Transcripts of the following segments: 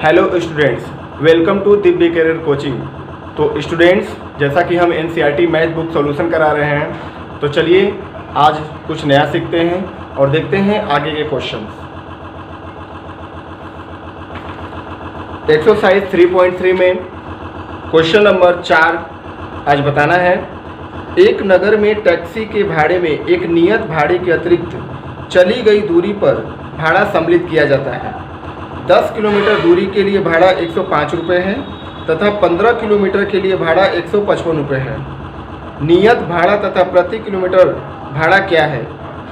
Hello students, welcome to Divya career coaching. तो students, जैसा कि हम एनसीईआरटी मैथ बुक सॉल्यूशन करा रहे हैं, तो चलिए आज कुछ नया सीखते हैं और देखते हैं आगे के क्वेश्चन। एक्सरसाइज 3.3 में क्वेश्चन नंबर 4 आज बताना है। एक नगर में टैक्सी के भाड़े में एक नियत भाड़े के अतिरिक्त चली गई दूरी पर भाड़ा सम्मिलित किया जाता है। 10 किलोमीटर दूरी के लिए भाड़ा 105 रुपये है तथा 15 किलोमीटर के लिए भाड़ा 155 रुपये है। नियत भाड़ा तथा प्रति किलोमीटर भाड़ा क्या है?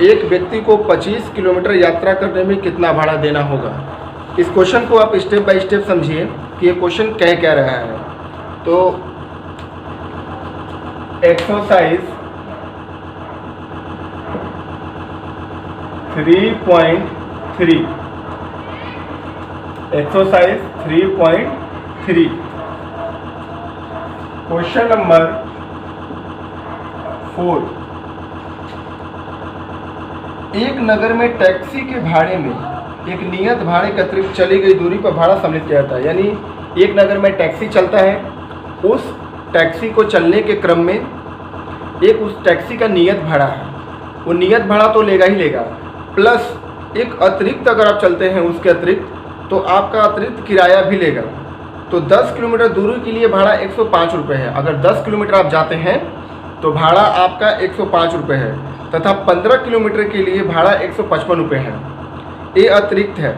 एक व्यक्ति को 25 किलोमीटर यात्रा करने में कितना भाड़ा देना होगा? इस क्वेश्चन को आप स्टेप बाय स्टेप समझिए कि ये क्वेश्चन कह क्या रहा है। तो एक्सरसाइज 3.3 एक्सरसाइज 3.3 क्वेश्चन नंबर 4। एक नगर में टैक्सी के भाड़े में एक नियत भाड़े के अतिरिक्त चली गई दूरी पर भाड़ा सम्मिलित किया जाता है। यानी एक नगर में टैक्सी चलता है, उस टैक्सी को चलने के क्रम में एक उस टैक्सी का नियत भाड़ा है, वो नियत भाड़ा तो लेगा ही लेगा, प्लस एक अतिरिक्त अगर आप चलते हैं उसके अतिरिक्त तो आपका अतिरिक्त किराया भी लेगा। तो 10 किलोमीटर दूरी के लिए भाड़ा 105 रुपये है। अगर 10 किलोमीटर आप जाते हैं तो भाड़ा आपका 105 रुपये है तथा 15 किलोमीटर के लिए भाड़ा 155 रुपये है। ये अतिरिक्त है।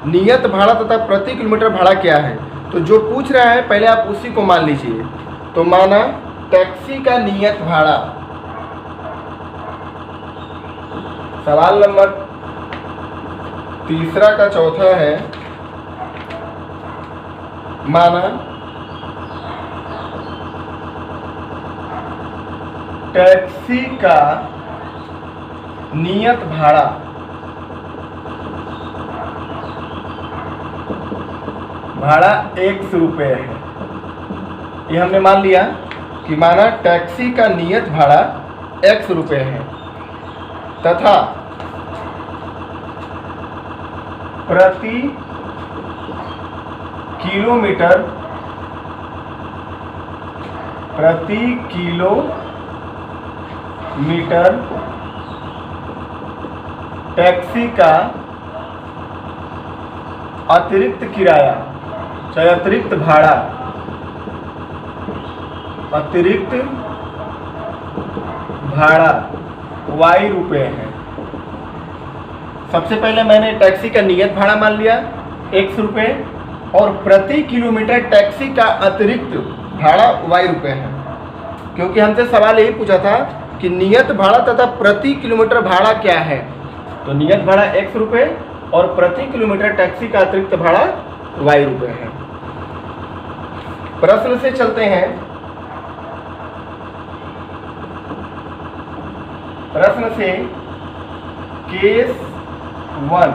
नियत भाड़ा तथा प्रति किलोमीटर भाड़ा क्या है? तो जो पूछ रहा है पहले आप उसी को मान लीजिए। तो माना टैक्सी का नियत भाड़ा, सवाल नंबर तीसरा का चौथा है, माना टैक्सी का नियत भाड़ा भाड़ा 100 रुपये है। ये हमने मान लिया कि माना टैक्सी का नियत भाड़ा 100 रुपये है तथा प्रति किलोमीटर टैक्सी का अतिरिक्त किराया, चाहे अतिरिक्त भाड़ा, Y रुपये है। सबसे पहले मैंने टैक्सी का नियत भाड़ा मान लिया 100 रुपये और प्रति किलोमीटर टैक्सी का अतिरिक्त भाड़ा Y रुपये है, क्योंकि हमसे सवाल यही पूछा था कि नियत भाड़ा तथा प्रति किलोमीटर भाड़ा क्या है। तो नियत भाड़ा 100 रुपये और प्रति किलोमीटर टैक्सी का अतिरिक्त भाड़ा Y रुपये है। प्रश्न से चलते हैं। प्रश्न से केस 1।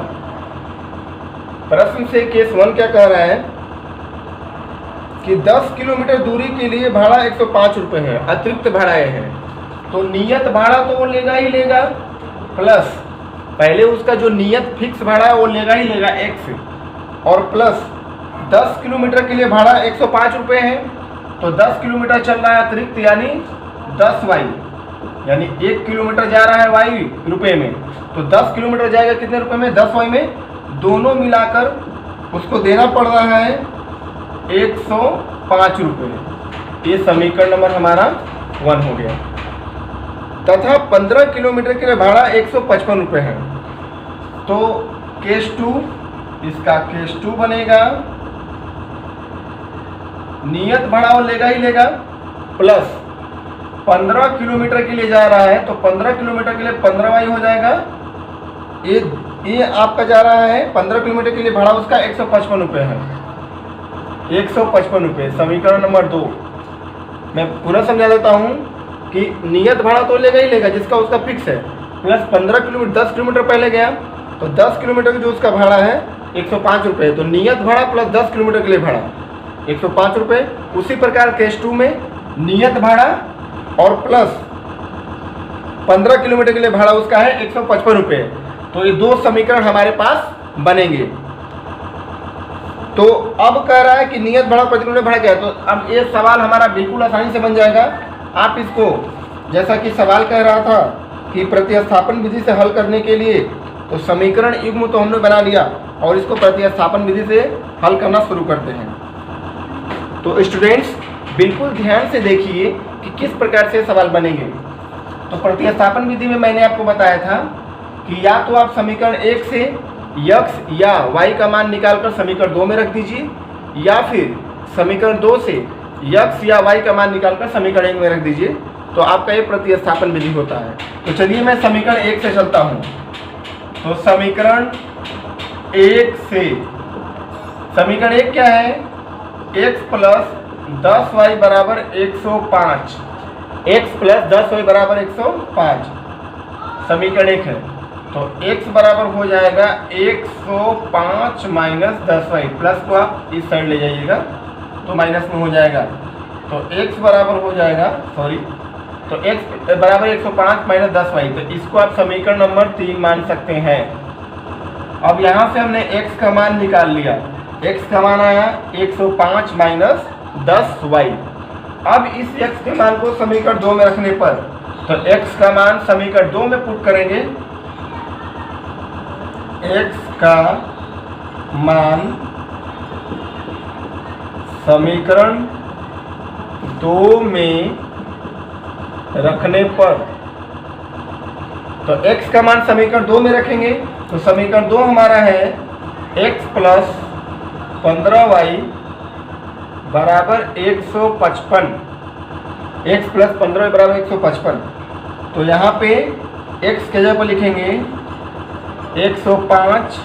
प्रश्न से केस 1 क्या कह रहा है कि 10 किलोमीटर दूरी के लिए भाड़ा 105 रुपये है, अतिरिक्त भाड़ा है। तो नियत भाड़ा तो वो लेगा ही लेगा, प्लस पहले उसका जो नियत फिक्स भाड़ा है वो लेगा ही लेगा x, और प्लस 10 किलोमीटर के लिए भाड़ा 105 रुपये है। तो 10 किलोमीटर चल रहा है अतिरिक्त, यानी 10y, यानी 1 किलोमीटर जा रहा है y रुपये में, तो 10 किलोमीटर जाएगा कितने रुपए में? 10y में। दोनों मिलाकर उसको देना पड़ रहा है 105 रुपये। ये समीकरण नंबर हमारा 1 हो गया। तथा 15 किलोमीटर के लिए भाड़ा 155 रुपये है। तो केस 2, इसका केस 2 बनेगा, नियत भाड़ा वो लेगा ही लेगा, प्लस 15 किलोमीटर के लिए जा रहा है तो 15 किलोमीटर के लिए 15y हो जाएगा। ये आपका जा रहा है 15 किलोमीटर के लिए भाड़ा उसका 155 रुपये है, 155 रुपये। समीकरण नंबर 2 मैं पूरा समझा देता हूँ कि नियत भाड़ा तो लेगा ही लेगा जिसका उसका फिक्स है, प्लस 15 किलोमीटर 10 किलोमीटर पहले गया तो 10 किलोमीटर का जो उसका भाड़ा है 105 रुपये। तो नियत भाड़ा प्लस 10 किलोमीटर के लिए भाड़ा 105 रुपये। उसी प्रकार केस 2 में नियत भाड़ा और प्लस 15 किलोमीटर के लिए भाड़ा उसका है 155 रुपये। तो ये दो समीकरण हमारे पास बनेंगे। तो अब कह रहा है कि नियत भाड़ा प्रति किलोमीटर भाड़ा क्या है। तो अब ये सवाल हमारा बिल्कुल आसानी से बन जाएगा। आप इसको, जैसा कि सवाल कह रहा था कि प्रतिस्थापन विधि से हल करने के लिए, तो समीकरण युग्म तो हमने बना लिया और इसको प्रतिस्थापन विधि से हल करना शुरू करते हैं। तो स्टूडेंट्स बिल्कुल ध्यान से देखिए कि किस प्रकार से सवाल बनेंगे। तो प्रतिस्थापन विधि में मैंने आपको बताया था कि या तो आप समीकरण 1 से x या y का मान निकालकर समीकरण 2 में रख दीजिए, या फिर समीकरण 2 से x या y का मान निकालकर समीकरण 1 में रख दीजिए। तो आपका ये प्रतिस्थापन विधि होता है। तो चलिए मैं समीकरण 1 से चलता हूँ। तो समीकरण 1 से, समीकरण 1 क्या है, x प्लस 10y बराबर 105, x प्लस 10y बराबर 105 समीकरण 1 है। तो x बराबर हो जाएगा 105 माइनस 10y, प्लस को आप इस साइड ले जाइएगा तो माइनस में हो जाएगा। तो x बराबर हो जाएगा, तो x बराबर 105 माइनस 10y। तो इसको आप समीकरण नंबर 3 मान सकते हैं। अब यहाँ से हमने x का मान निकाल लिया, x का मान आया 105 माइनस 10y। अब इस x के मान को समीकरण 2 में रखने पर, तो x का मान समीकरण 2 में पुट करेंगे, x का मान समीकरण 2 में रखने पर, तो x का मान समीकरण 2 में रखेंगे तो समीकरण 2 हमारा है x प्लस 15y बराबर 155, x प्लस 15y बराबर 155। तो यहाँ पे x के जगह पर लिखेंगे 105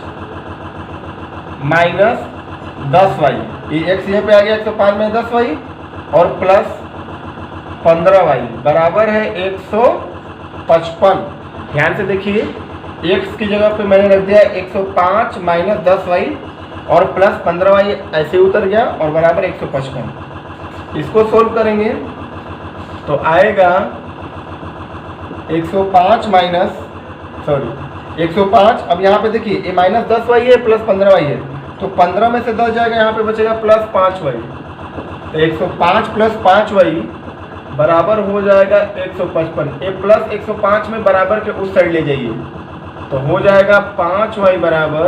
माइनस 10y, ये x यहाँ पे आ गया 105 माइनस 10y, और प्लस 15y बराबर है 155। ध्यान से देखिए, x की जगह पे मैंने रख दिया 105 माइनस 10y और प्लस 15y, ऐसे उतर गया और बराबर 155। इसको सोल्व करेंगे तो आएगा 105 माइनस 105। अब यहाँ पे देखिए ये माइनस 10y है प्लस 15y है, तो 15 में से 10 जाएगा, यहाँ पे बचेगा प्लस 5y। तो 105 प्लस 5y बराबर हो जाएगा 155। ये प्लस 105 में बराबर के उस साइड ले जाइए तो हो जाएगा 5y बराबर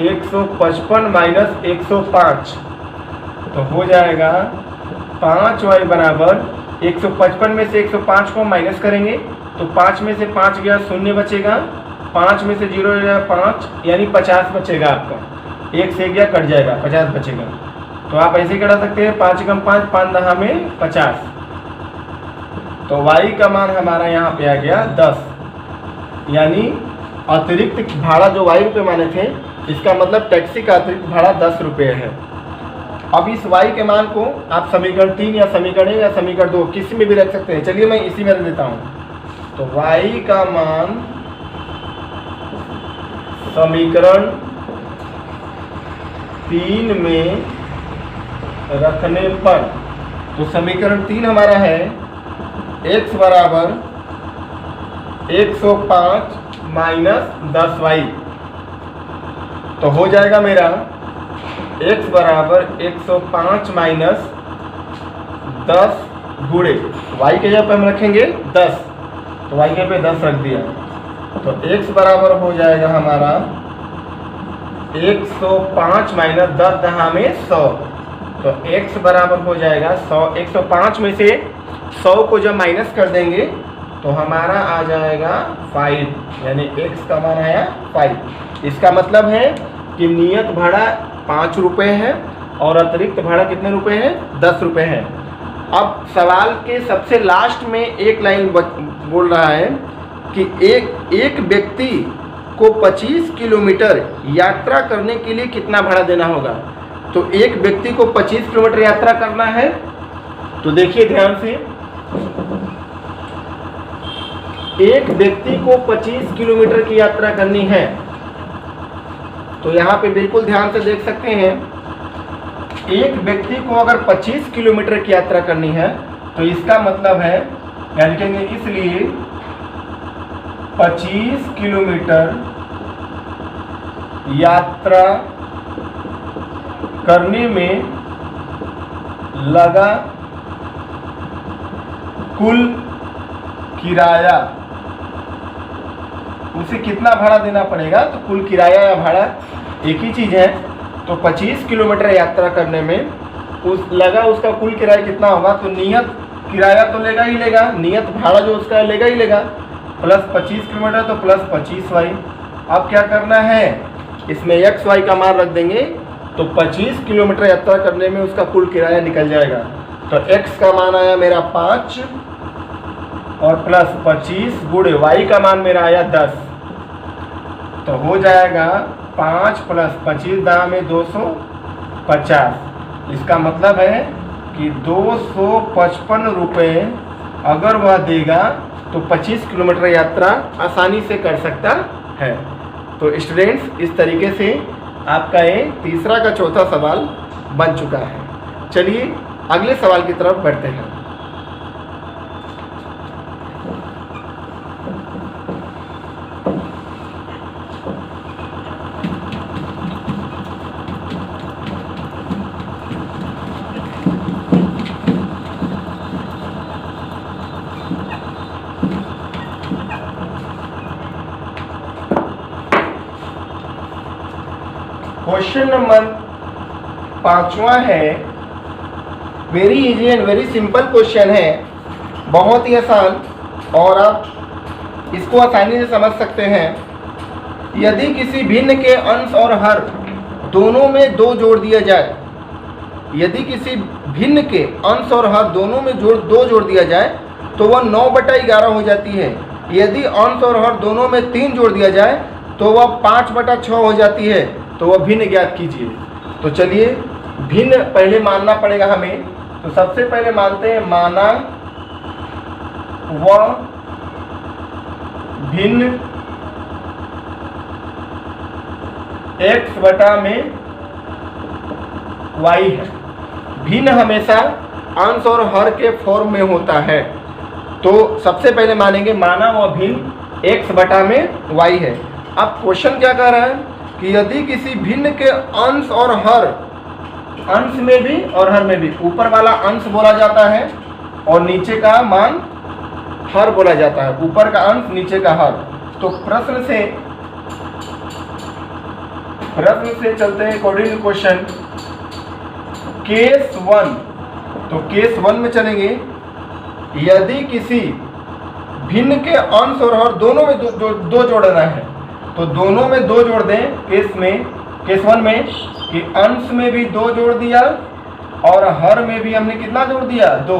155 माइनस 105। तो हो जाएगा 5y बराबर 155 में से 105 को माइनस करेंगे तो 5 में से 5 गया, 0 बचेगा, 5 में से 0 गया 5, यानी 50 बचेगा आपका। 1 से गया कट जाएगा, 50 बचेगा। तो आप ऐसे करा सकते हैं 5 कम 5, 5 दहा में 50। तो y का मान हमारा यहाँ पे आ गया 10, यानी अतिरिक्त भाड़ा जो y रुपये माने थे, इसका मतलब टैक्सी का अतिरिक्त भाड़ा 10 रुपये है। अब इस y के मान को आप समीकरण 3 या समीकरण 1 या समीकरण 2 किसी में भी रख सकते हैं। चलिए मैं इसी में रख देता हूँ। तो y का मान समीकरण 3 में रखने पर, तो समीकरण 3 हमारा है x बराबर 105 माइनस 10y। तो हो जाएगा मेरा x बराबर 105 माइनस 10 गुणे y के जगह पे हम रखेंगे 10, तो y के पे 10 रख दिया। तो x बराबर हो जाएगा हमारा 105 माइनस 10 दहा में 100। तो x बराबर हो जाएगा 100। 105 में से 100 को जब माइनस कर देंगे तो हमारा आ जाएगा 5, यानी x का मान आया 5। इसका मतलब है कि नियत भाड़ा 5 रुपये है और अतिरिक्त भाड़ा कितने रुपए है, 10 रुपये है। अब सवाल के सबसे लास्ट में एक लाइन बोल रहा है कि एक व्यक्ति को 25 किलोमीटर यात्रा करने के लिए कितना भाड़ा देना होगा। तो एक व्यक्ति को 25 किलोमीटर यात्रा करना है, तो देखिए ध्यान से, एक व्यक्ति को 25 किलोमीटर की यात्रा करनी है। तो यहाँ पे बिल्कुल ध्यान से देख सकते हैं, एक व्यक्ति को अगर 25 किलोमीटर की यात्रा करनी है तो इसका मतलब है, यानी कि इसलिए 25 किलोमीटर यात्रा करने में लगा कुल किराया, उसे कितना भाड़ा देना पड़ेगा? तो कुल किराया या भाड़ा एक ही चीज़ है। तो 25 किलोमीटर यात्रा करने में उसका कुल किराया कितना होगा? तो नियत किराया तो लेगा ही लेगा, नियत भाड़ा जो उसका लेगा ही लेगा, प्लस 25 किलोमीटर तो प्लस 25y। अब क्या करना है, इसमें x y का मान रख देंगे तो 25 किलोमीटर यात्रा करने में उसका कुल किराया निकल जाएगा। तो x का मान आया मेरा 5 और प्लस 25 गुणे y का मान मेरा आया 10, तो हो जाएगा 5 प्लस 25 दाम में 250। इसका मतलब है कि 255 रुपये अगर वह देगा तो 25 किलोमीटर यात्रा आसानी से कर सकता है। तो स्टूडेंट्स, इस तरीके से आपका ये तीसरा का चौथा सवाल बन चुका है। चलिए अगले सवाल की तरफ बढ़ते हैं। क्वेश्चन नंबर 5वां है, very easy and very simple question है, बहुत ही आसान और आप इसको आसानी से समझ सकते हैं। यदि किसी भिन्न के अंश और हर दोनों में 2 जोड़ दिया जाए, यदि किसी भिन्न के अंश और हर दोनों में 2 जोड़ दिया जाए तो वह 9/11 हो जाती है। यदि अंश और हर दोनों में 3 जोड़ दिया जाए तो वह 5/6 हो जाती है। तो वह भिन्न ज्ञात कीजिए। तो चलिए भिन्न पहले मानना पड़ेगा हमें। तो सबसे पहले मानते हैं, माना वह भिन्न x/y है। भिन्न हमेशा अंश और हर के फॉर्म में होता है। तो सबसे पहले मानेंगे, माना वह भिन्न x/y है। अब क्वेश्चन क्या कह रहा है कि यदि किसी भिन्न के अंश और हर, अंश में भी और हर में भी, ऊपर वाला अंश बोला जाता है और नीचे का मान हर बोला जाता है, ऊपर का अंश नीचे का हर। तो प्रश्न से चलते हैं अकॉर्डिंग टू क्वेश्चन। केस 1, तो केस 1 में चलेंगे। यदि किसी भिन्न के अंश और हर दोनों में दो जोड़ना है तो दोनों में 2 जोड़ दें। केस 1 में कि अंश में भी 2 जोड़ दिया और हर में भी हमने कितना जोड़ दिया? 2।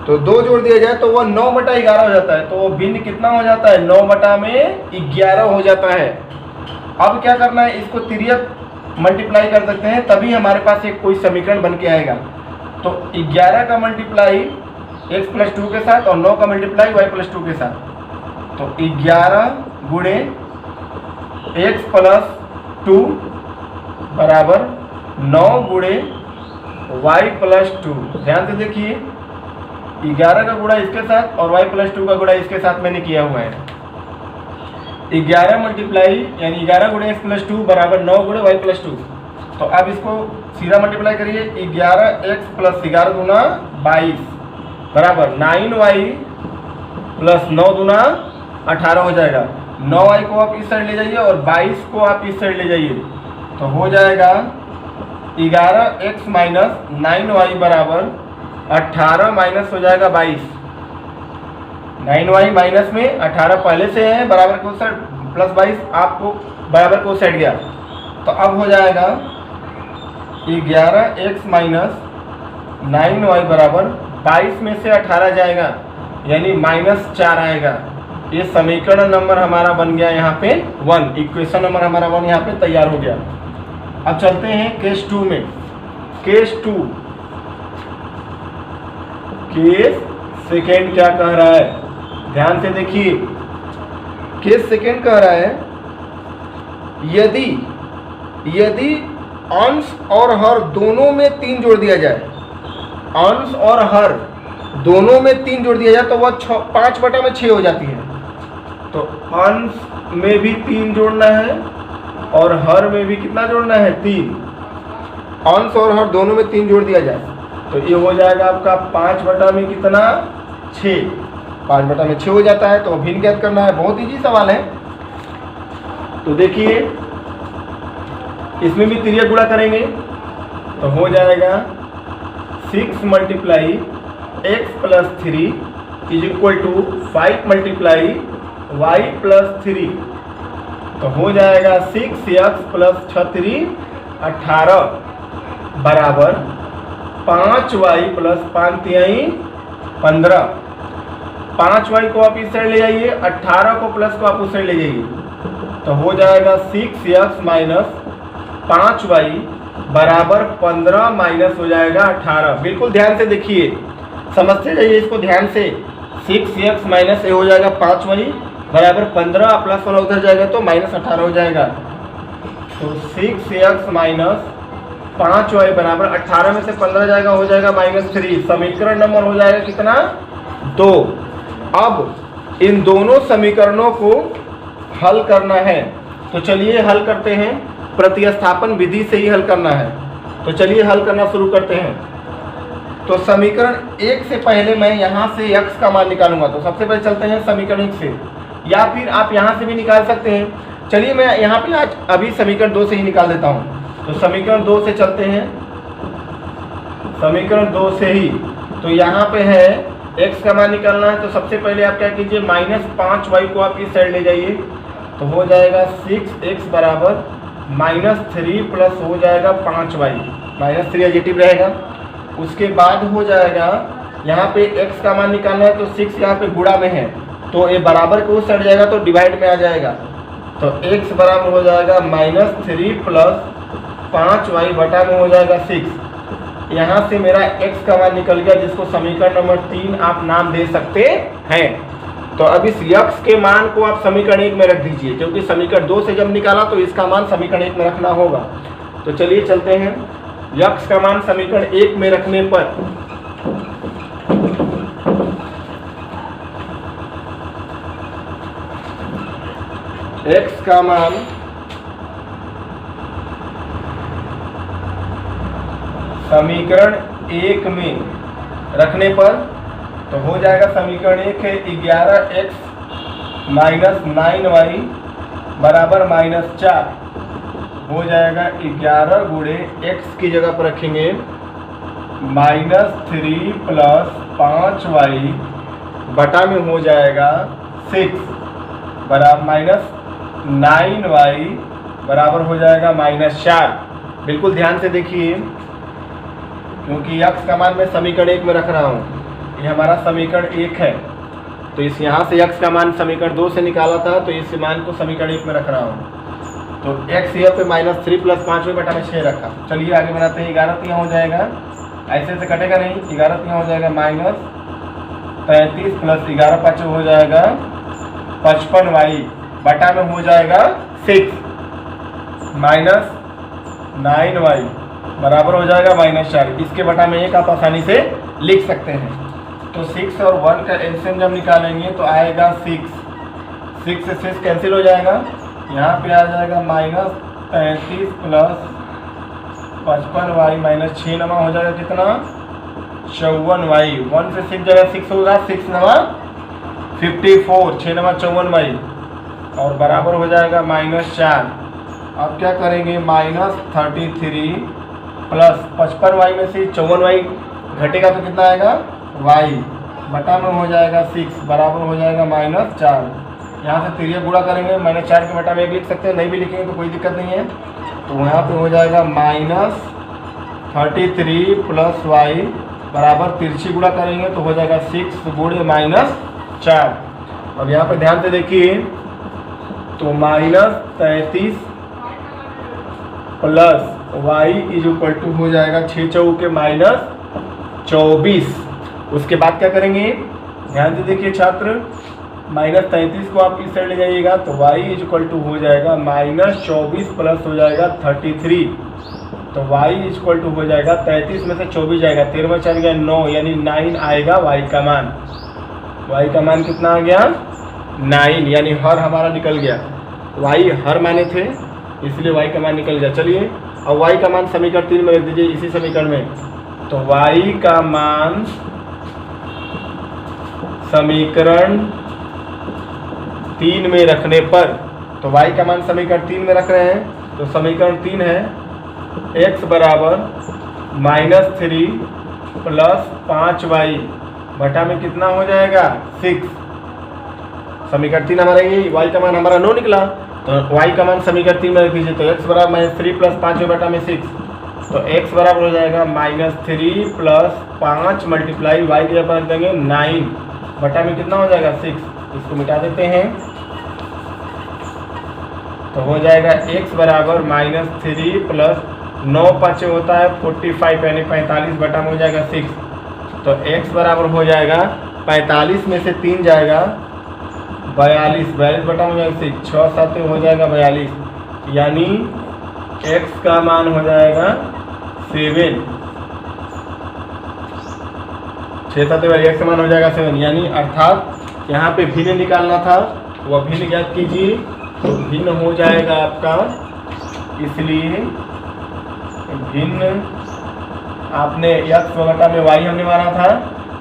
तो 2 जोड़ दिया जाए तो वह 9/11 हो जाता है। तो वो भिन्न कितना हो जाता है? 9/11 हो जाता है। अब क्या करना है, इसको तिर्यक मल्टीप्लाई कर सकते हैं, तभी हमारे पास एक कोई समीकरण बन के आएगा। तो 11 का मल्टीप्लाई x+2 के साथ और 9 का मल्टीप्लाई y+2 के साथ। तो 11 गुणे x+2 बराबर 9 गुणे y+2। ध्यान से देखिए, 11 का गुणा इसके साथ और y+2 का गुणा इसके साथ मैंने किया हुआ है। 11 मल्टीप्लाई यानी 11 गुणे x+2 बराबर 9 गुणे y+2। तो अब इसको सीधा मल्टीप्लाई करिए। 11x + 11 दूना 22 बराबर 9y + 9 दूना 18 हो जाएगा। 9y को आप इस साइड ले जाइए और 22 को आप इस साइड ले जाइए, तो हो जाएगा 11x - 9y बराबर 18 माइनस हो जाएगा 22। 9y माइनस में 18 पहले से है, बराबर को साइड प्लस 22 आपको बराबर को साइड गया। तो अब हो जाएगा 11x - 9y बराबर 22 में से 18 जाएगा यानी -4 आएगा। ये समीकरण नंबर हमारा बन गया यहाँ पे 1, इक्वेशन नंबर हमारा 1 यहाँ पे तैयार हो गया। अब चलते हैं केस 2 में। केस 2, केस सेकेंड क्या कह रहा है, ध्यान से देखिए। केस सेकेंड कह रहा है, यदि अंश और हर दोनों में 3 जोड़ दिया जाए, अंश और हर दोनों में 3 जोड़ दिया जाए तो वह 5/6 हो जाती है। तो अंश में भी 3 जोड़ना है और हर में भी कितना जोड़ना है? 3। अंश और हर दोनों में 3 जोड़ दिया जाए तो ये हो जाएगा आपका 5 बटा में कितना 6, 5 बटा में 6 हो जाता है। तो भिन्न ज्ञात करना है, बहुत इजी सवाल है। तो देखिए इसमें भी तिर्यक गुणा करेंगे तो हो जाएगा 6 multiply x plus 3 is equal to 5 multiply y plus 3। तो हो जाएगा 6x प्लस 36 18 बराबर 5y प्लस 5 तिहाई 15। 5y को आप इस साइड ले जाइए, 18 को प्लस को आप उस साइड ले जाइए तो हो जाएगा 6x माइनस 5y बराबर 15 माइनस हो जाएगा 18। बिल्कुल ध्यान से देखिए, समझते जाइए इसको ध्यान से। 6x माइनस ये हो जाएगा 5y बराबर 15, प्लस वाला उधर जाएगा तो माइनस 18 हो जाएगा। तो 6x माइनस 5y बराबर 18 में से 15 जाएगा, हो जाएगा -3। समीकरण नंबर हो जाएगा कितना 2। अब इन दोनों समीकरणों को हल करना है तो चलिए हल करते हैं। प्रतिस्थापन विधि से ही हल करना है तो चलिए हल करना शुरू करते हैं। तो समीकरण 1 से पहले मैं यहाँ से x का मान निकालूंगा। तो सबसे पहले चलते हैं समीकरण 1 से, या फिर आप यहाँ से भी निकाल सकते हैं। चलिए मैं यहाँ पे आज अभी समीकरण 2 से ही निकाल देता हूँ। तो समीकरण 2 से चलते हैं, समीकरण 2 से ही। तो यहाँ पे है x का मान निकालना है तो सबसे पहले आप क्या कीजिए, -5y को आप इस साइड ले जाइए तो हो जाएगा 6x बराबर -3 प्लस हो जाएगा 5y, -3 एडिटिव रहेगा। उसके बाद हो जाएगा यहाँ पे x का मान निकालना है तो 6 यहाँ पे गुणा में है तो ये बराबर के उस साइड जाएगा तो डिवाइड में आ जाएगा। तो x बराबर हो जाएगा -3 प्लस 5y बटा में हो जाएगा 6। यहाँ से मेरा x का मान निकल गया जिसको समीकरण नंबर 3 आप नाम दे सकते हैं। तो अब इस x के मान को आप समीकरण 1 में रख दीजिए, क्योंकि समीकरण 2 से जब निकाला तो इसका मान समीकरण 1 में रखना होगा। तो चलिए चलते हैं, x का मान समीकरण 1 में रखने पर x का मान समीकरण 1 में रखने पर तो हो जाएगा समीकरण 1 है 11x माइनस 9y बराबर -4। हो जाएगा 11 गुणे x की जगह पर रखेंगे -3 प्लस 5y बटा में हो जाएगा 6 बराबर -9y बराबर हो जाएगा -4। बिल्कुल ध्यान से देखिए, क्योंकि x का मान मैं समीकरण 1 में रख रहा हूँ। ये हमारा समीकरण 1 है तो इस यहाँ से x का मान समीकरण 2 से निकाला था तो इस मान को समीकरण 1 में रख रहा हूँ। तो x यहाँ पे -3 प्लस 5y बटा में 6 रखा। चलिए आगे बनाते हैं। 11 यहाँ हो जाएगा, ऐसे से कटेगा नहीं, 11 यहाँ हो जाएगा -35 प्लस 11 5 हो जाएगा 55y बटा में हो जाएगा 6 -9y बराबर हो जाएगा -4। इसके बटा में 1 आप आसानी से लिख सकते हैं। तो 6 और 1 का एलसीएम जब निकालेंगे तो आएगा 6 से 6 कैंसिल हो जाएगा। यहाँ पे आ जाएगा -35 प्लस 55y -6 नमा हो जाएगा कितना 54y। 1 से 6 जगह 6 होगा, 6 नमा 54, 6 नमा 54y और बराबर हो जाएगा -4। अब क्या करेंगे, -33 प्लस 55y में से 54y घटेगा तो कितना आएगा y बटा में हो जाएगा 6 बराबर हो जाएगा -4। यहाँ से तिर्यक गुणा करेंगे, -4 के बटा में 1 लिख सकते हैं, नहीं भी लिखेंगे तो कोई दिक्कत नहीं है। तो यहाँ पे हो जाएगा -33 प्लस y बराबर तिरछी गुणा करेंगे तो हो जाएगा 6 गुणे -4। अब यहाँ पे ध्यान से देखिए तो -33 plus y is equal to हो जाएगा 6 चौके -24। उसके बाद क्या करेंगे, ध्यान से देखिए छात्र, -33 को आप इस साइड ले जाइएगा तो y इज इक्वल टू हो जाएगा -24 प्लस हो जाएगा 33। तो y इज इक्वल टू हो जाएगा 33 में से 24 जाएगा, 13 में 4 गया 9 यानी 9 आएगा y का मान। y का मान कितना आ गया 9 यानी हर हमारा निकल गया। y हर माने थे इसलिए y का मान निकल गया। चलिए और y का मान समीकरण 3 में रख दीजिए इसी समीकरण में। तो y का मान समीकरण 3 में रखने पर, तो y का मान समीकरण 3 में रख रहे हैं, तो समीकरण 3 है x बराबर -3 प्लस 5y बटा में कितना हो जाएगा 6। समीकरण 3 हमारा ये y का मान हमारा 9 निकला, तो y का मान समीकरण 3 में रख दीजिए। तो x बराबर -3 प्लस 5 बटा में 6, तो x बराबर हो जाएगा -3 प्लस 5 मल्टीप्लाई y के ऊपर रख देंगे 9 बटा में कितना हो जाएगा 6। इसको मिटा देते हैं तो हो जाएगा x बराबर -3 प्लस 9 5 होता है 45 यानी 45 बटा में हो जाएगा 6। तो x बराबर हो जाएगा 45 में से 3 जाएगा 42 बटा में जाएगा 6, 6 7 हो जाएगा 42, यानी x का मान हो जाएगा 7। 6 7 x का मान हो जाएगा 7, यानी अर्थात यहाँ पे भिन्न निकालना था, वह भिन्न ज्ञात कीजिए। तो भिन्न हो जाएगा आपका, इसलिए भिन्न आपने x बटा में y हमने माना था,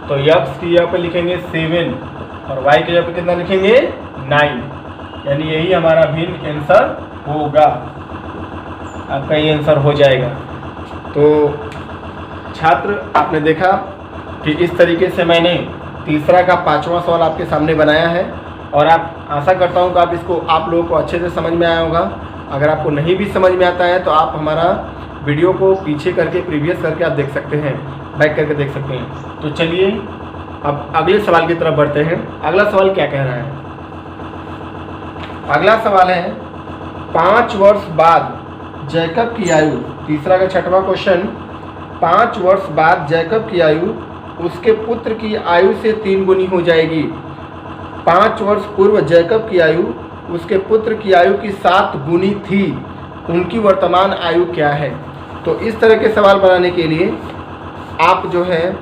तो x की जगह पे लिखेंगे 7 और y की जगह पे कितना लिखेंगे 9, यानी यही हमारा भिन्न आंसर होगा, आपका ये आंसर हो जाएगा। तो छात्र आपने देखा कि इस तरीके से मैंने तीसरा का 5वां सवाल आपके सामने बनाया है, और आप आशा करता हूँ कि आप लोगों को अच्छे से समझ में आया होगा। अगर आपको नहीं भी समझ में आता है तो आप हमारा वीडियो को पीछे करके प्रीवियस करके आप देख सकते हैं, बैक करके देख सकते हैं। तो चलिए अब अगले सवाल की तरफ बढ़ते हैं। अगला सवाल क्या कह रहा है? अगला सवाल है 5 वर्ष बाद जैकब की आयु, तीसरा का 6वां क्वेश्चन, 5 वर्ष बाद जैकब की आयु उसके पुत्र की आयु से 3 गुनी हो जाएगी। 5 वर्ष पूर्व जैकब की आयु उसके पुत्र की आयु की 7 गुनी थी, उनकी वर्तमान आयु क्या है? तो इस तरह के सवाल बनाने के लिए आप जो है,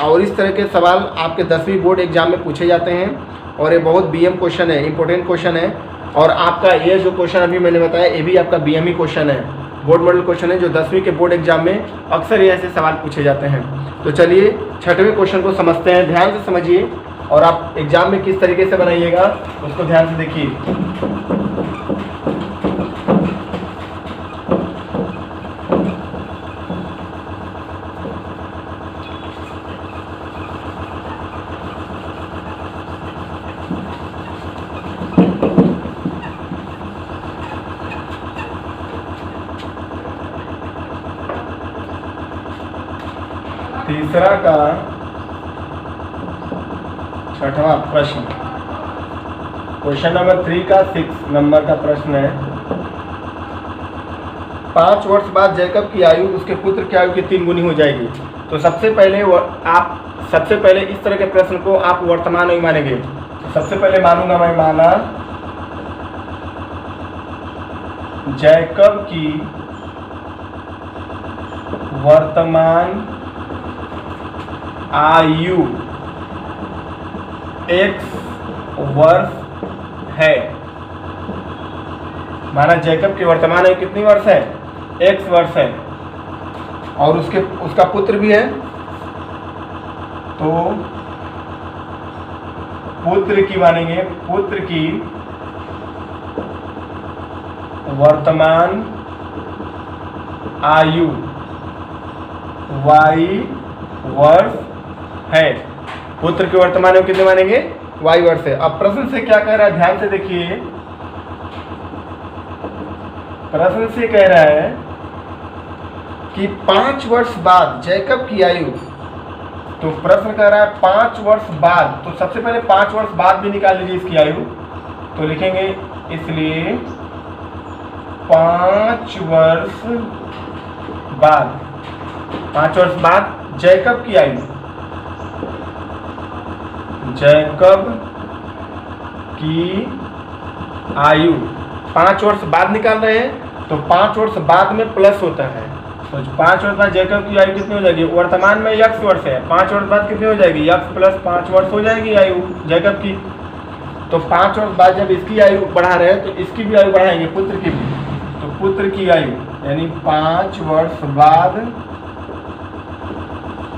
और इस तरह के सवाल आपके 10वीं बोर्ड एग्जाम में पूछे जाते हैं, और ये बहुत BM क्वेश्चन है, इंपॉर्टेंट क्वेश्चन है। और आपका ये जो क्वेश्चन अभी मैंने बताया ये भी आपका BM क्वेश्चन है, बोर्ड मॉडल क्वेश्चन है, जो 10वीं के बोर्ड एग्जाम में अक्सर ये ऐसे सवाल पूछे जाते हैं। तो चलिए 6वें क्वेश्चन को समझते हैं, ध्यान से समझिए, और आप एग्जाम में किस तरीके से बनाइएगा उसको ध्यान से देखिए। तीसरा का 6वां प्रश्न, क्वेश्चन नंबर 3 का 6 नंबर का प्रश्न है। 5 वर्ष बाद जैकब की आयु उसके पुत्र की आयु की 3 गुनी हो जाएगी। तो सबसे पहले इस तरह के प्रश्न को आप वर्तमान में मानेंगे। तो सबसे पहले मानूंगा मैं, माना जैकब की वर्तमान आयु x वर्ष है। माना जैकब की वर्तमान आयु कितनी वर्ष है? x वर्ष है, और उसका पुत्र भी है। तो पुत्र की मानेंगे, पुत्र की वर्तमान आयु y वर्ष है। पुत्र की वर्तमान आयु कितने मानेंगे? y वर्ष है। अब प्रश्न से क्या कह रहा है, ध्यान से देखिए। प्रश्न से कह रहा है कि 5 वर्ष बाद जैकब की आयु, तो प्रश्न कह रहा है 5 वर्ष बाद, तो सबसे पहले 5 वर्ष बाद भी निकाल लीजिए इसकी आयु। तो लिखेंगे, इसलिए 5 वर्ष बाद, 5 वर्ष बाद जैकब की आयु, जैकब की आयु 5 वर्ष बाद निकाल रहे हैं, तो 5 वर्ष बाद में प्लस होता है। तो 5 वर्ष बाद जैकब की आयु कितनी हो जाएगी? वर्तमान में x वर्ष है, 5 वर्ष बाद कितनी हो जाएगी? x प्लस 5 वर्ष हो जाएगी आयु जैकब की। तो 5 वर्ष बाद जब इसकी आयु बढ़ा रहे हैं तो इसकी भी आयु बढ़ाएंगे, पुत्र की भी। तो पुत्र की आयु यानी 5 वर्ष बाद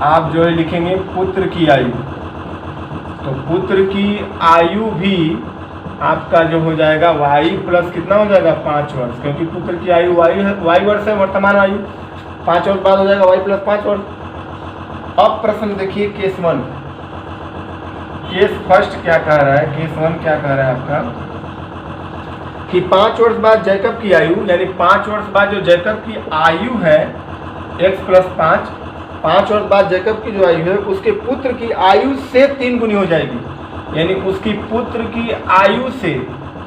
आप जो है लिखेंगे पुत्र की आयु। तो पुत्र की आयु भी आपका जो हो जाएगा y प्लस कितना हो जाएगा 5 वर्ष, क्योंकि पुत्र की आयु y वर्ष है, वर्तमान आयु 5 वर्ष बाद हो जाएगा y प्लस 5 वर्ष। अब प्रश्न देखिए केस 1, केस फर्स्ट क्या कह रहा है, केस 1 क्या कह रहा है आपका कि 5 वर्ष बाद जैकब की आयु, यानी 5 वर्ष बाद जो जैकब की आयु है x प्लस 5 वर्ष बाद जैकब की जो आयु है उसके पुत्र की आयु से 3 गुनी हो जाएगी, यानी उसकी पुत्र की आयु से,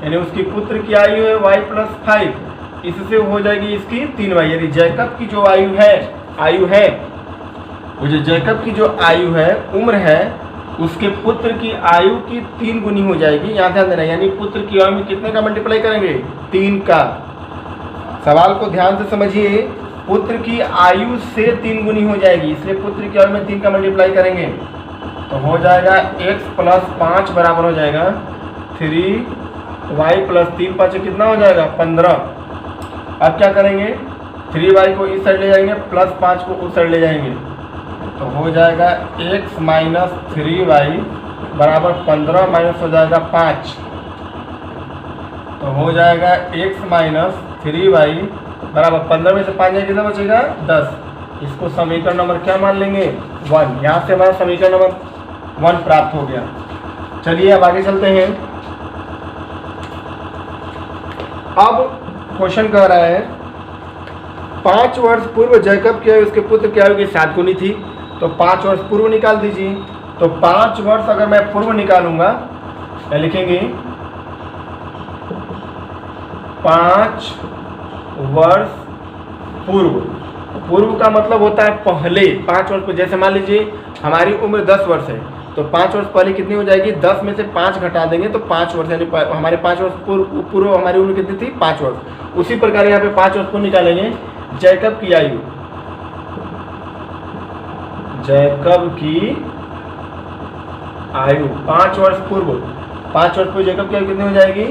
यानी उसकी पुत्र की आयु है y प्लस 5, इससे हो जाएगी इसकी 3y, यानी जैकब की जो आयु है वो जो जैकब की जो आयु है, उम्र है, उसके पुत्र की आयु की 3 गुनी हो जाएगी। यहाँ ध्यान देना, यानी पुत्र की आयु में कितने का मल्टीप्लाई करेंगे 3 का। सवाल को ध्यान से समझिए, पुत्र की आयु से 3 गुनी हो जाएगी, इसलिए पुत्र की आयु में 3 का मल्टीप्लाई करेंगे तो हो जाएगा x प्लस 5 बराबर हो जाएगा 3y प्लस 3 5 कितना हो जाएगा 15। अब क्या करेंगे, 3y को इस साइड ले जाएंगे, प्लस 5 को उस साइड ले जाएंगे, तो हो जाएगा x माइनस 3y बराबर 15 माइनस हो जाएगा 5, तो हो जाएगा x माइनस 3y बराबर 15 में से 5 जाए कितना बचेगा 10। इसको समीकरण नंबर क्या मान लेंगे 1। यहाँ से हमारा समीकरण नंबर 1 प्राप्त हो गया। चलिए अब आगे चलते हैं। अब क्वेश्चन कह रहा है 5 वर्ष पूर्व जैकब की आयु उसके पुत्र की आयु की 7 गुनी थी, तो 5 वर्ष पूर्व निकाल दीजिए। तो 5 वर्ष अगर मैं पूर्व निकालूंगा क्या लिखेंगे 5 वर्ष पूर्व। पूर्व का मतलब होता है पहले। 5 वर्ष, जैसे मान लीजिए हमारी उम्र 10 वर्ष है, तो 5 वर्ष पहले कितनी हो जाएगी 10 में से 5 घटा देंगे तो 5 वर्ष, यानी हमारे 5 वर्ष पूर्व हमारी उम्र कितनी थी 5 वर्ष। उसी प्रकार यहाँ पे 5 वर्ष पूर्व निकालेंगे जैकब की आयु, जैकब की आयु 5 वर्ष पूर्व, 5 वर्ष पूर्व जैकब की आयु कितनी हो जाएगी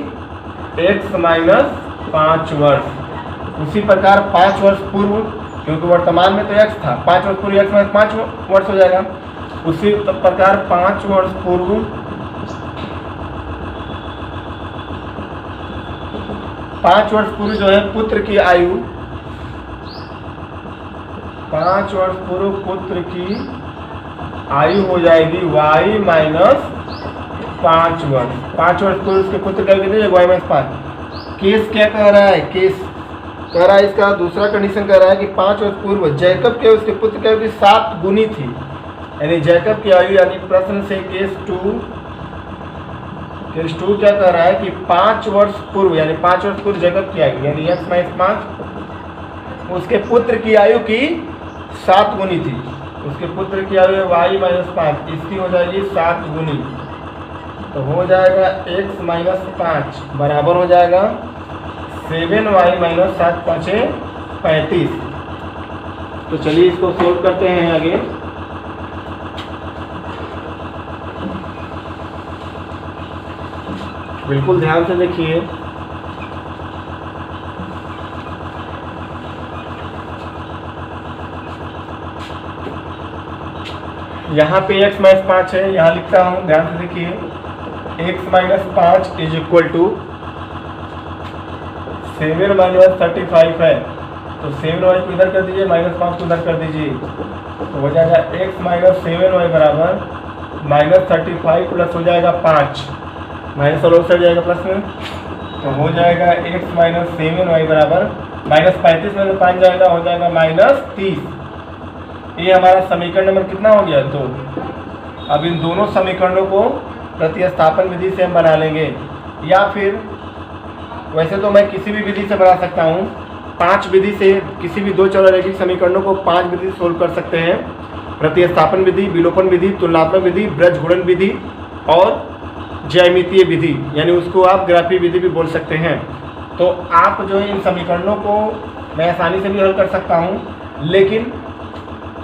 x माइनस 5 वर्ष। उसी प्रकार 5 वर्ष पूर्व, क्योंकि वर्तमान में तो x था, 5 वर्ष पूर्व x माइनस 5 वर्ष हो जाएगा। उसी प्रकार 5 वर्ष पूर्व 5 वर्ष पूर्व जो है पुत्र की आयु, 5 वर्ष पूर्व पुत्र की आयु हो जाएगी y माइनस 5 वर्ष। 5 वर्ष पूर्व उसके पुत्र की आयु कितनी है y माइनस 5। केस क्या कह रहा है, केस कह रहा है इसका दूसरा कंडीशन कह रहा है कि 5 वर्ष पूर्व जैकब के उसके पुत्र की आयु की 7 गुनी थी, यानी जैकब की आयु, यानी प्रश्न से केस 2 क्या कह रहा है कि 5 वर्ष पूर्व, यानी 5 वर्ष पूर्व जैकब की आयु यानी x माइनस 5 उसके पुत्र की आयु की 7 गुनी थी। उसके पुत्र की आयु है y माइनस 5, इसकी हो जाएगी 7 गुनी, तो हो जाएगा x माइनस 5 बराबर हो जाएगा 7y माइनस 7 5 35। तो चलिए इसको सोल्व करते हैं आगे। बिल्कुल ध्यान से देखिए, यहाँ पे x माइनस 5 है, यहाँ लिखता हूँ, ध्यान से देखिए x minus 5 is equal to 7 minus 35 है, तो 7y को इधर कर दीजिए, माइनस 5 को इधर कर दीजिए, तो हो जाएगा x माइनस 7y बराबर माइनस 35 प्लस हो जाएगा 5, माइनस और उस साइड जाएगा प्लस में, तो हो जाएगा x माइनस 7y बराबर माइनस 35 में 5 जाएगा, हो जाएगा माइनस 30। ये हमारा समीकरण नंबर कितना हो गया 2। अब इन दोनों समीकरणों को प्रतिस्थापन विधि से हम बना लेंगे, या फिर वैसे तो मैं किसी भी विधि से बना सकता हूँ। 5 विधि से किसी भी 2 चर रैखिक समीकरणों को 5 विधि से सोल्व कर सकते हैं। प्रतिस्थापन विधि, विलोपन विधि, तुलनात्मक विधि, ब्रजगुणन विधि और ज्यामितीय विधि, यानी उसको आप ग्राफी विधि भी बोल सकते हैं। तो आप जो है इन समीकरणों को मैं आसानी से भी हल कर सकता हूँ, लेकिन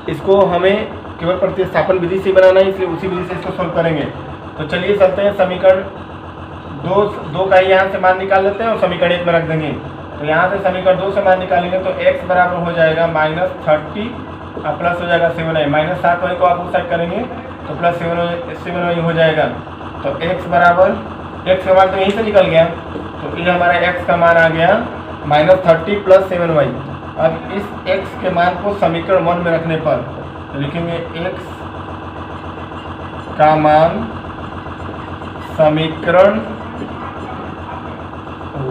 इसको हमें केवल प्रतिस्थापन विधि से बनाना है, इसलिए उसी विधि से इसको सोल्व करेंगे। तो चलिए चलते हैं, समीकरण 2 का यहाँ से मान निकाल लेते हैं और समीकरण 1 में रख देंगे। तो यहाँ से समीकरण 2 से मान निकालेंगे तो x बराबर हो जाएगा -30 और प्लस हो जाएगा 7y, -7y को आप उस साइड करेंगे तो प्लस 7y हो जाएगा। तो x बराबर, x का मान तो यहीं से निकल गया, तो ये हमारा x का मान आ गया -30 + 7y। अब इस x के मान को समीकरण 1 में रखने पर लिखेंगे x का मान समीकरण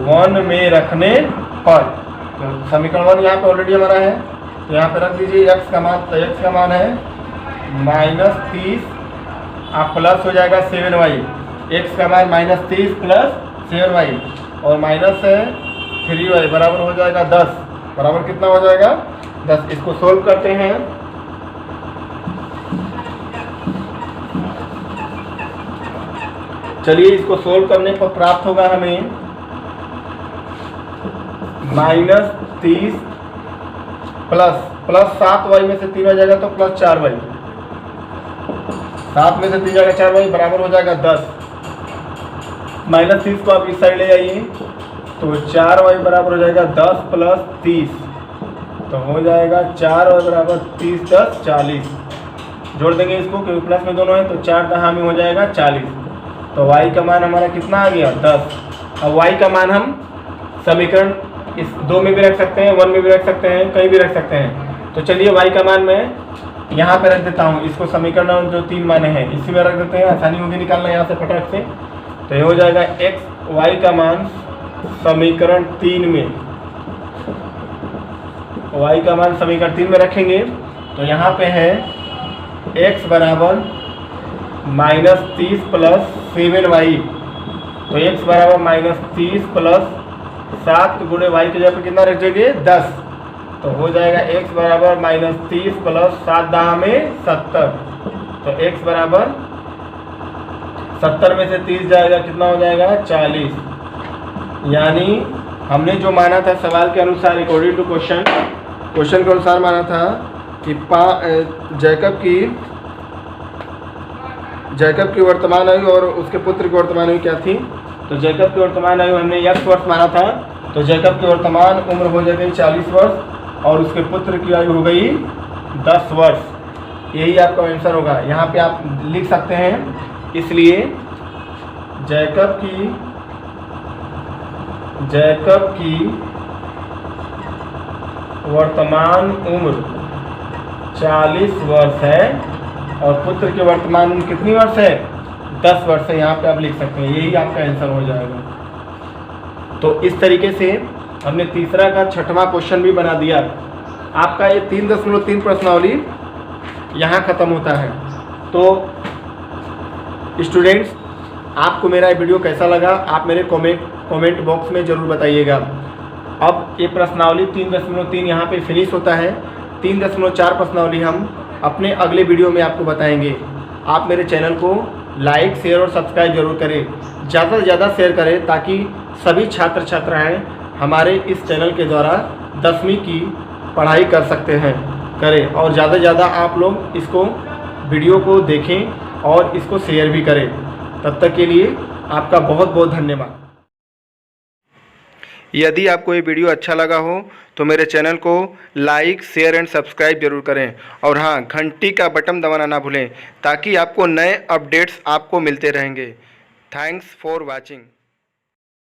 1 में रखने पर, तो समीकरण 1 यहाँ पे ऑलरेडी हमारा है, तो यहाँ पे रख दीजिए x का मान। तो x का मान है -30 और प्लस हो जाएगा 7y। x का मान -30 + 7y और माइनस है 3y बराबर हो जाएगा 10। बराबर कितना हो जाएगा 10। इसको सोल्व करते हैं। चलिए इसको सोल्व करने पर प्राप्त होगा हमें -30 प्लस 7y में से 3 आ जाएगा तो प्लस 4y, 7 में से 3 जाएगा 4y बराबर हो जाएगा 10। -30 को आप इस साइड ले आइए तो 4y बराबर हो जाएगा 10 + 30, तो हो जाएगा 4y बराबर 30 + 10 40। जोड़ देंगे इसको क्योंकि प्लस में दोनों है, तो 4 दहा में हो जाएगा 40। तो y का मान हमारा कितना आ गया 10। अब y का मान हम समीकरण इस 2 में भी रख सकते हैं, 1 में भी रख सकते हैं, कहीं भी रख सकते हैं। तो चलिए y का मान मैं यहाँ पे रख देता हूँ, इसको समीकरण जो 3 माने हैं इसी में रख देते हैं, आसानी होगी निकालना यहाँ से फटाक से। तो ये हो जाएगा y का मान समीकरण 3 में, y का मान समीकरण 3 में रखेंगे तो यहाँ पे है x बराबर -30 + 7y। तो x बराबर -30 + 7 गुणे y के जगह पे कितना रख देंगे 10, तो हो जाएगा x बराबर -30 + 7 दहा में 70। तो x बराबर 70 में से 30 जाएगा कितना हो जाएगा 40। यानी हमने जो माना था सवाल के अनुसार अकॉर्डिंग टू क्वेश्चन के अनुसार माना था कि जैकब की वर्तमान आयु और उसके पुत्र की वर्तमान आयु क्या थी। तो जैकब की वर्तमान आयु हमने 1 वर्ष माना था, तो जैकब की वर्तमान उम्र हो जाएगी 40 वर्ष और उसके पुत्र की आयु हो गई 10 वर्ष। यही आपका आंसर होगा, यहाँ पे आप लिख सकते हैं। इसलिए जैकब की वर्तमान उम्र 40 वर्ष है और पुत्र की वर्तमान उम्र कितनी वर्ष है 10 वर्ष है। यहाँ पे आप लिख सकते हैं, यही आपका आंसर हो जाएगा। तो इस तरीके से हमने तीसरा का 6वां क्वेश्चन भी बना दिया। आपका ये 3.3 प्रश्नावली यहाँ ख़त्म होता है। तो स्टूडेंट्स, आपको मेरा ये वीडियो कैसा लगा आप मेरे कमेंट बॉक्स में ज़रूर बताइएगा। अब ये प्रश्नावली 3.3 यहाँ पे फिनिश होता है। 3.4 प्रश्नावली हम अपने अगले वीडियो में आपको बताएंगे। आप मेरे चैनल को लाइक, शेयर और सब्सक्राइब जरूर करें, ज़्यादा से ज़्यादा शेयर करें ताकि सभी छात्र छात्राएँ हमारे इस चैनल के द्वारा 10वीं की पढ़ाई कर सकते हैं करें। और ज़्यादा से ज़्यादा आप लोग इसको वीडियो को देखें और इसको शेयर भी करें। तब तक के लिए आपका बहुत बहुत धन्यवाद। यदि आपको ये वीडियो अच्छा लगा हो तो मेरे चैनल को लाइक, शेयर एंड सब्सक्राइब जरूर करें और हाँ, घंटी का बटन दबाना ना भूलें ताकि आपको नए अपडेट्स आपको मिलते रहेंगे। Thanks for watching.